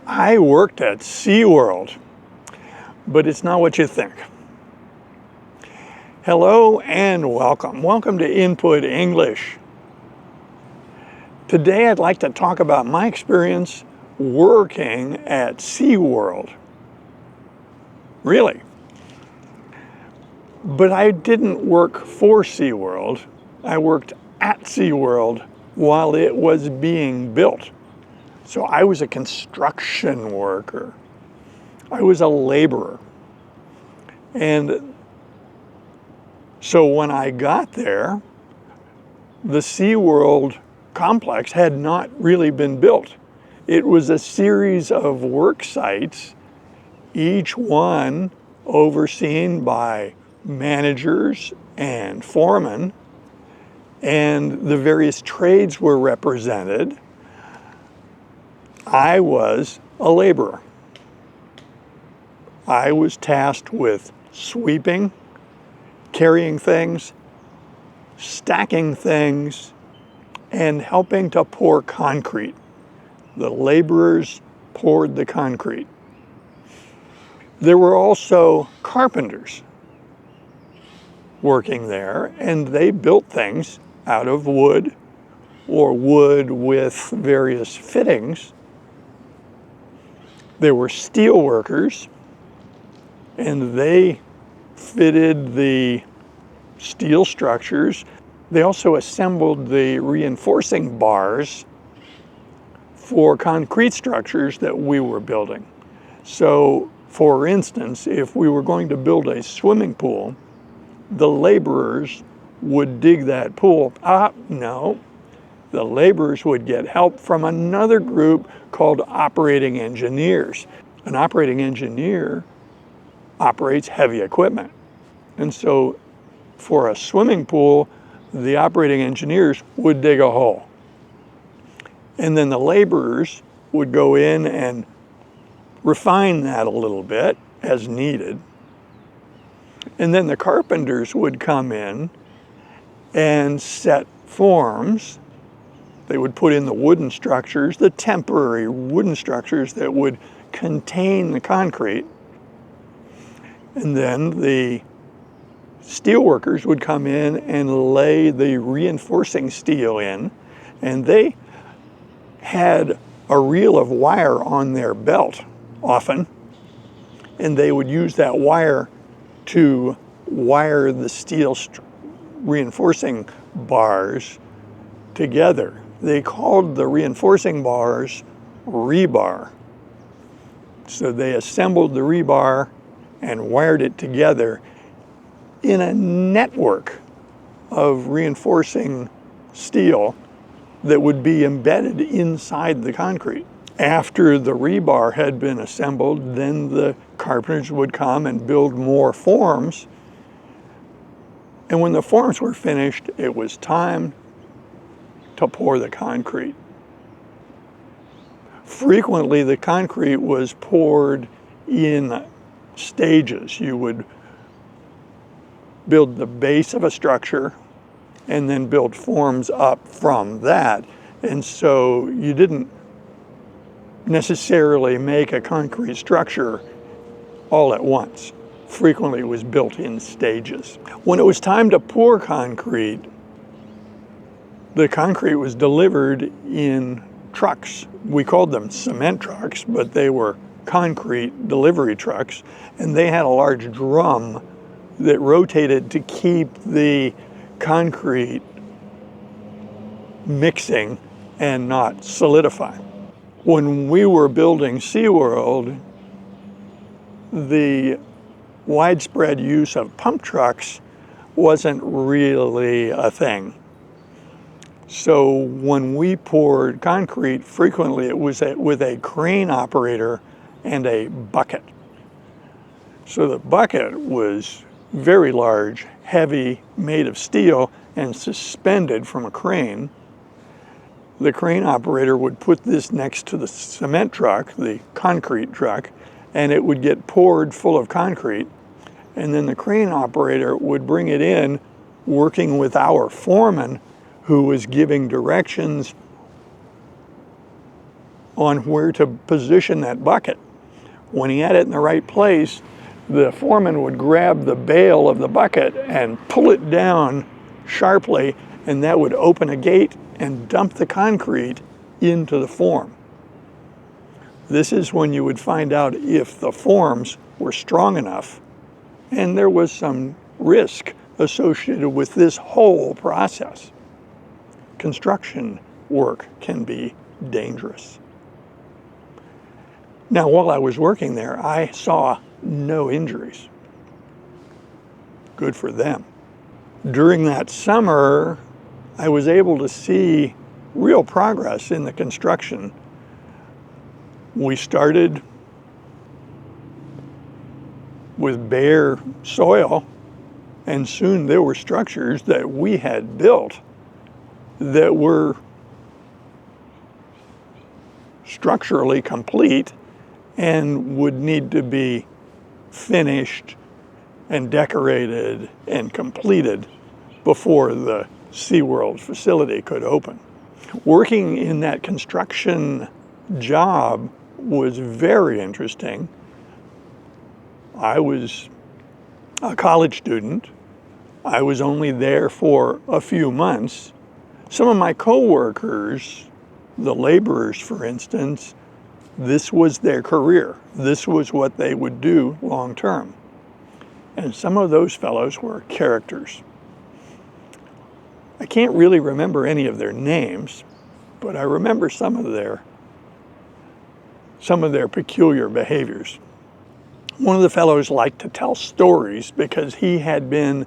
I worked at Seaworld, but it's not what you think. Hello and welcome. Welcome to Input English. Today I'd like to talk about my experience working at Seaworld. Really. But I didn't work for Seaworld. I worked at Seaworld while it was being built. So I was a construction worker. I was a laborer. And so when I got there, the Seaworld complex had not really been built. It was a series of work sites, each one overseen by managers and foremen, and the various trades were represented. I was a laborer. I was tasked with sweeping, carrying things, stacking things, and helping to pour concrete. The laborers poured the concrete. There were also carpenters working there, and they built things out of wood or wood with various fittings. There were steel workers, and they fitted the steel structures. They also assembled the reinforcing bars for concrete structures that we were building. So, for instance, if we were going to build a swimming pool, the laborers would dig that pool. No. The laborers would get help from another group called operating engineers. An operating engineer operates heavy equipment. And so for a swimming pool, the operating engineers would dig a hole. And then the laborers would go in and refine that a little bit as needed. And then the carpenters would come in and set forms. They would put in the wooden structures, the temporary wooden structures that would contain the concrete. And then the steel workers would come in and lay the reinforcing steel in, and they had a reel of wire on their belt often, and they would use that wire to wire the steel reinforcing bars together. They called the reinforcing bars rebar. So they assembled the rebar and wired it together in a network of reinforcing steel that would be embedded inside the concrete. After the rebar had been assembled, then the carpenters would come and build more forms. And when the forms were finished, it was time to pour the concrete. Frequently, the concrete was poured in stages. You would build the base of a structure and then build forms up from that. And so you didn't necessarily make a concrete structure all at once. Frequently, it was built in stages. When it was time to pour concrete, the concrete was delivered in trucks. We called them cement trucks, but they were concrete delivery trucks, and they had a large drum that rotated to keep the concrete mixing and not solidifying. When we were building Seaworld, the widespread use of pump trucks wasn't really a thing. So when we poured concrete, frequently it was with a crane operator and a bucket. So the bucket was very large, heavy, made of steel, and suspended from a crane. The crane operator would put this next to the cement truck, the concrete truck, and it would get poured full of concrete. And then the crane operator would bring it in, working with our foreman, who was giving directions on where to position that bucket. When he had it in the right place, the foreman would grab the bail of the bucket and pull it down sharply, and that would open a gate and dump the concrete into the form. This is when you would find out if the forms were strong enough, and there was some risk associated with this whole process. Construction work can be dangerous. Now, while I was working there, I saw no injuries. Good for them. During that summer, I was able to see real progress in the construction. We started with bare soil, and soon there were structures that we had built that were structurally complete and would need to be finished and decorated and completed before the Seaworld facility could open. Working in that construction job was very interesting. I was a college student. I was only there for a few months. Some of my coworkers, the laborers for instance, this was their career. This was what they would do long term. And some of those fellows were characters. I can't really remember any of their names, but I remember some of their peculiar behaviors. One of the fellows liked to tell stories because he had been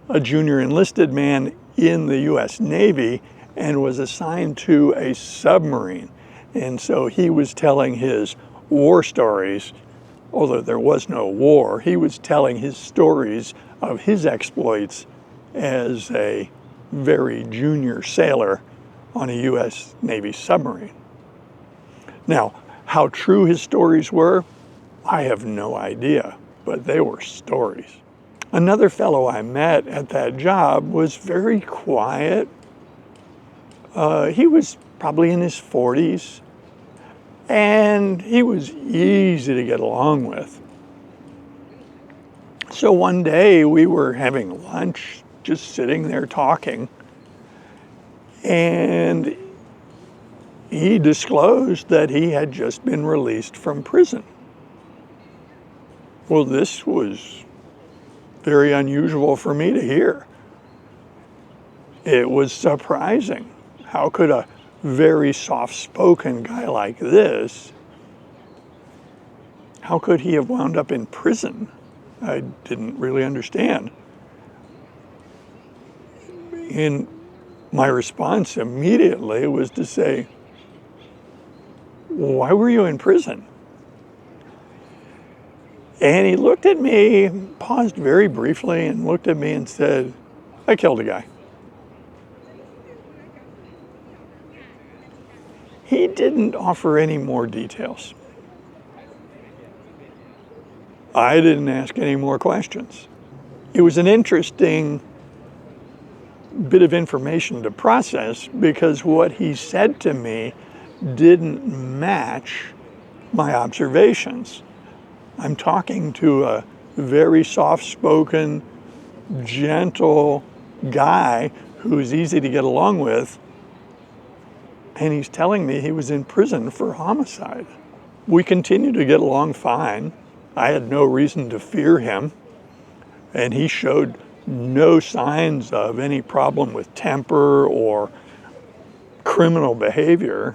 a junior enlisted man in the U.S. Navy and was assigned to a submarine. And so he was telling his war stories, although there was no war. He was telling his stories of his exploits as a very junior sailor on a U.S. Navy submarine. Now, how true his stories were, I have no idea, but they were stories. Another fellow I met at that job was very quiet. He was probably in his 40s, and he was easy to get along with. So one day we were having lunch, just sitting there talking, and he disclosed that he had just been released from prison. Well, this was very unusual for me to hear. It was surprising. How could a very soft-spoken guy like this, how could he have wound up in prison? I didn't really understand. And my response immediately was to say, "Why were you in prison?" And he looked at me, paused very briefly, and looked at me and said, "I killed a guy." He didn't offer any more details. I didn't ask any more questions. It was an interesting bit of information to process because what he said to me didn't match my observations. I'm talking to a very soft-spoken, gentle guy who's easy to get along with, and he's telling me he was in prison for homicide. We continued to get along fine. I had no reason to fear him, and he showed no signs of any problem with temper or criminal behavior.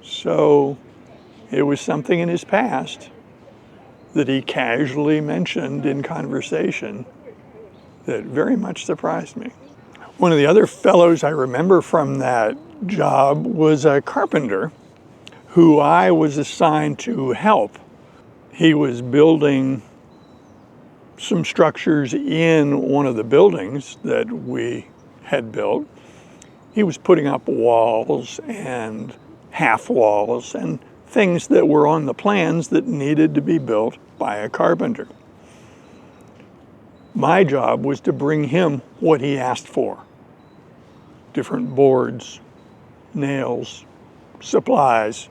So it was something in his past that he casually mentioned in conversation that very much surprised me. One of the other fellows I remember from that job was a carpenter who I was assigned to help. He was building some structures in one of the buildings that we had built. He was putting up walls and half walls and things that were on the plans that needed to be built by a carpenter. My job was to bring him what he asked for. Different boards, nails, supplies.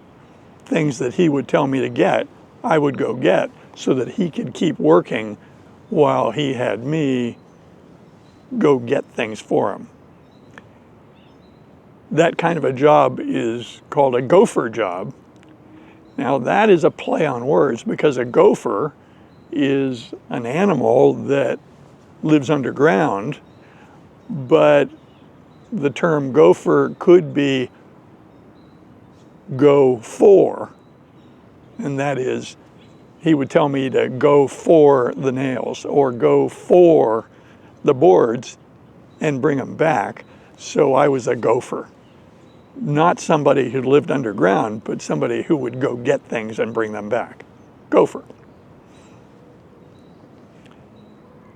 things that he would tell me to get, I would go get so that he could keep working while he had me go get things for him. That kind of a job is called a gopher job. Now that is a play on words because a gopher is an animal that lives underground, but the term gopher could be go for, and that is he would tell me to go for the nails or go for the boards and bring them back. So I was a gopher. Not somebody who lived underground, but somebody who would go get things and bring them back. Gopher.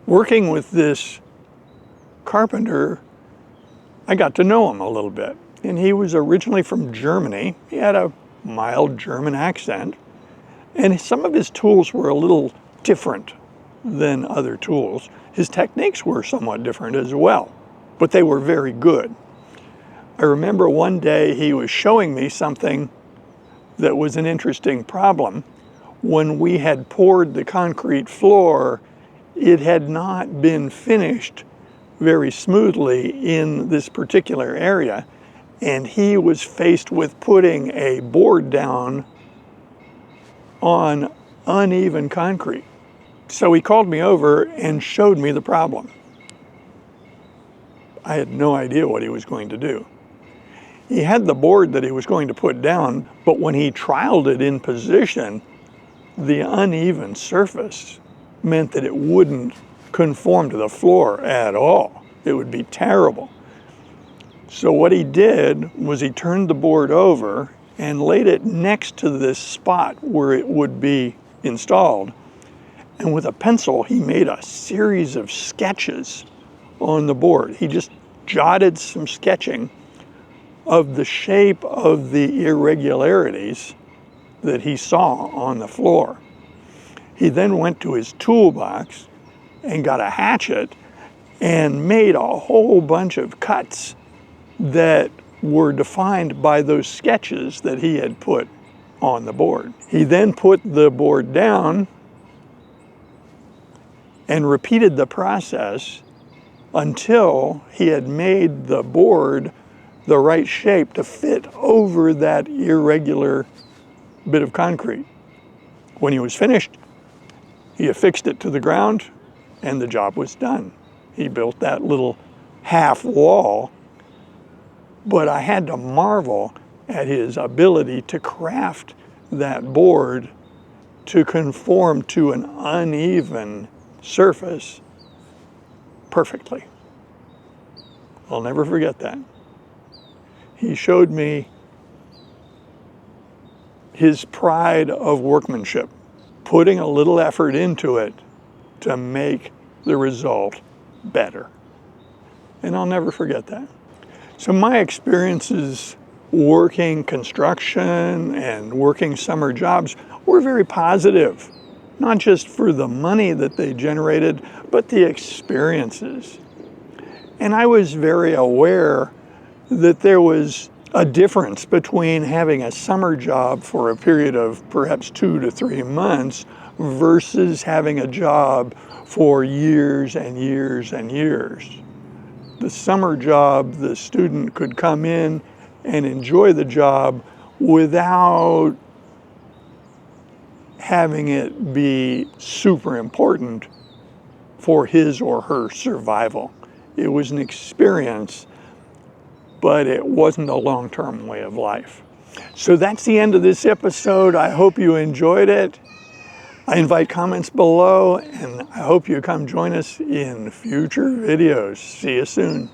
Working with this carpenter, I got to know him a little bit. And he was originally from Germany. He had a mild German accent. And some of his tools were a little different than other tools. His techniques were somewhat different as well, but they were very good. I remember one day he was showing me something that was an interesting problem. When we had poured the concrete floor, it had not been finished very smoothly in this particular area, and he was faced with putting a board down on uneven concrete. So he called me over and showed me the problem. I had no idea what he was going to do. He had the board that he was going to put down, but when he trialed it in position, the uneven surface meant that it wouldn't conform to the floor at all. It would be terrible. So what he did was he turned the board over and laid it next to this spot where it would be installed. And with a pencil, he made a series of sketches on the board. He just jotted some sketching of the shape of the irregularities that he saw on the floor. He then went to his toolbox and got a hatchet and made a whole bunch of cuts that were defined by those sketches that he had put on the board. He then put the board down and repeated the process until he had made the board the right shape to fit over that irregular bit of concrete. When he was finished, he affixed it to the ground and the job was done. He built that little half wall, but I had to marvel at his ability to craft that board to conform to an uneven surface perfectly. I'll never forget that. He showed me his pride of workmanship, putting a little effort into it to make the result better. And I'll never forget that. So my experiences working construction and working summer jobs were very positive, not just for the money that they generated, but the experiences. And I was very aware that there was a difference between having a summer job for a period of perhaps 2 to 3 months versus having a job for years and years and years. The summer job, the student could come in and enjoy the job without having it be super important for his or her survival. It was an experience, but it wasn't a long-term way of life. So that's the end of this episode. I hope you enjoyed it. I invite comments below, and I hope you come join us in future videos. See you soon.